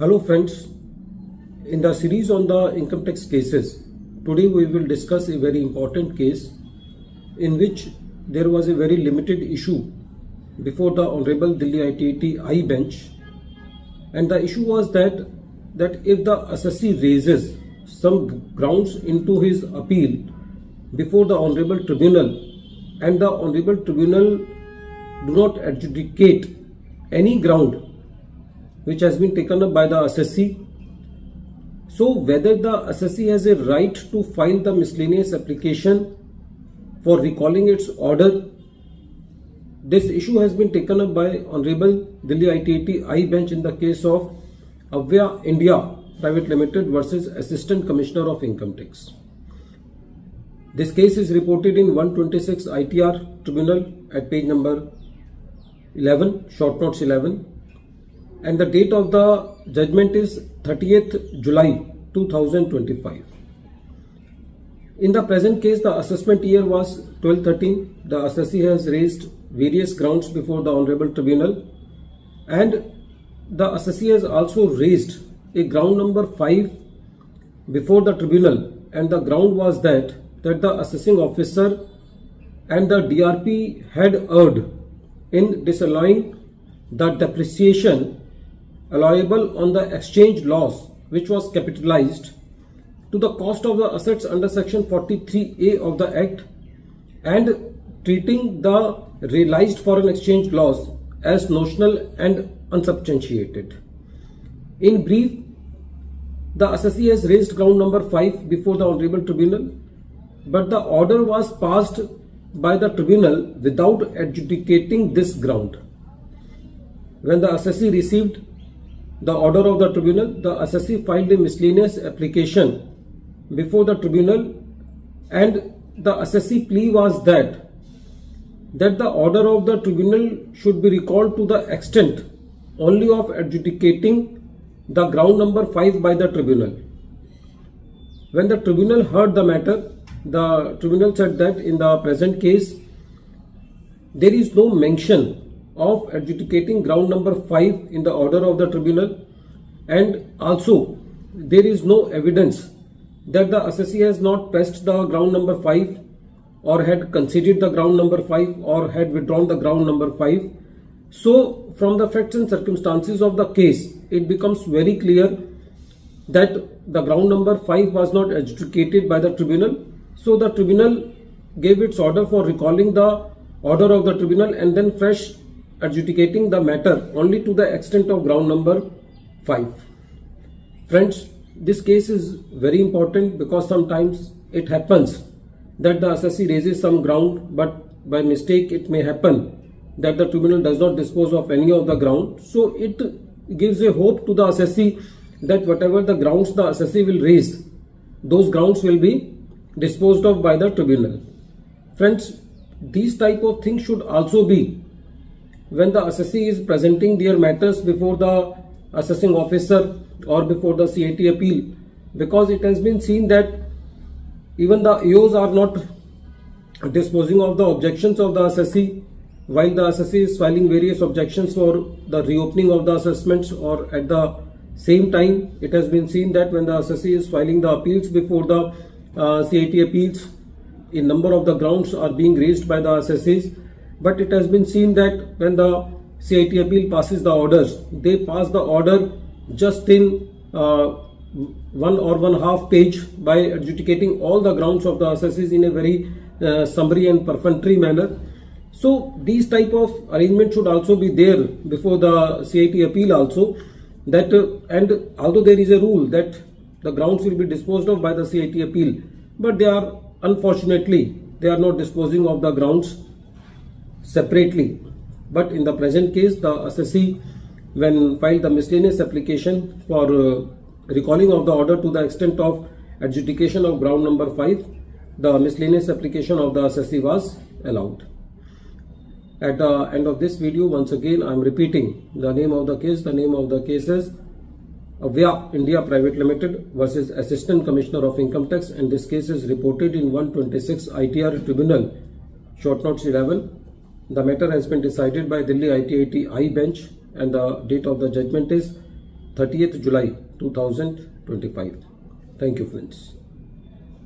Hello friends, in the series on the income tax cases, today we will discuss a very important case in which there was a very limited issue before the Honorable Delhi ITAT I bench, and the issue was that if the assessee raises some grounds into his appeal before the Honorable Tribunal and the Honorable Tribunal do not adjudicate any ground which has been taken up by the assessee, so whether the assessee has a right to file the miscellaneous application for recalling its order. This issue has been taken up by Honorable Delhi ITAT I bench in the case of Avya India Private Limited versus Assistant Commissioner of Income Tax. This case is reported in 126 ITR Tribunal at page number 11, short notes 11. And the date of the judgment is 30th July 2025. In the present case, the assessment year was 12-13. The assessee has raised various grounds before the Honorable Tribunal, and the assessee has also raised a ground number 5 before the Tribunal, and the ground was that the assessing officer and the DRP had erred in disallowing the depreciation allowable on the exchange loss which was capitalized to the cost of the assets under section 43A of the Act, and treating the realized foreign exchange loss as notional and unsubstantiated. In brief, the assessee has raised ground number 5 before the Honorable Tribunal, but the order was passed by the Tribunal without adjudicating this ground. When the assessee received the order of the Tribunal, the assessee filed a miscellaneous application before the Tribunal, and the assessee plea was that the order of the Tribunal should be recalled to the extent only of adjudicating the ground number 5 by the Tribunal. When the Tribunal heard the matter, the Tribunal said that in the present case there is no mention of adjudicating ground number 5 in the order of the Tribunal, and also there is no evidence that the assessee has not pressed the ground number 5 or had conceded the ground number 5 or had withdrawn the ground number 5. So from the facts and circumstances of the case, it becomes very clear that the ground number 5 was not adjudicated by the Tribunal. So the Tribunal gave its order for recalling the order of the Tribunal and then fresh adjudicating the matter only to the extent of ground number 5. Friends, this case is very important because sometimes it happens that the assessee raises some ground, but by mistake it may happen that the Tribunal does not dispose of any of the ground. So it gives a hope to the assessee that whatever the grounds the assessee will raise, those grounds will be disposed of by the Tribunal. Friends, these type of things should also be when the assessee is presenting their matters before the assessing officer or before the CIT appeal, because it has been seen that even the AOs are not disposing of the objections of the assessee, while the assessee is filing various objections for the reopening of the assessments, or at the same time it has been seen that when the assessee is filing the appeals before the CIT appeals, a number of the grounds are being raised by the assessees. But it has been seen that when the CIT appeal passes the orders, they pass the order just in 1 or 1/2 page by adjudicating all the grounds of the assessees in a very summary and perfunctory manner. So these type of arrangements should also be there before the CIT appeal also, that and although there is a rule that the grounds will be disposed of by the CIT appeal, but they are unfortunately not disposing of the grounds separately. But in the present case, the assessee, when filed the miscellaneous application for recalling of the order to the extent of adjudication of ground number 5, the miscellaneous application of the assessee was allowed. At the end of this video, once again I am repeating the name of the case. The name of the case is Avya India Private Limited versus Assistant Commissioner of Income Tax, and this case is reported in 126 ITR Tribunal, short notes 11. The matter has been decided by Delhi ITAT I bench, and the date of the judgment is 30th July 2025. Thank you, friends.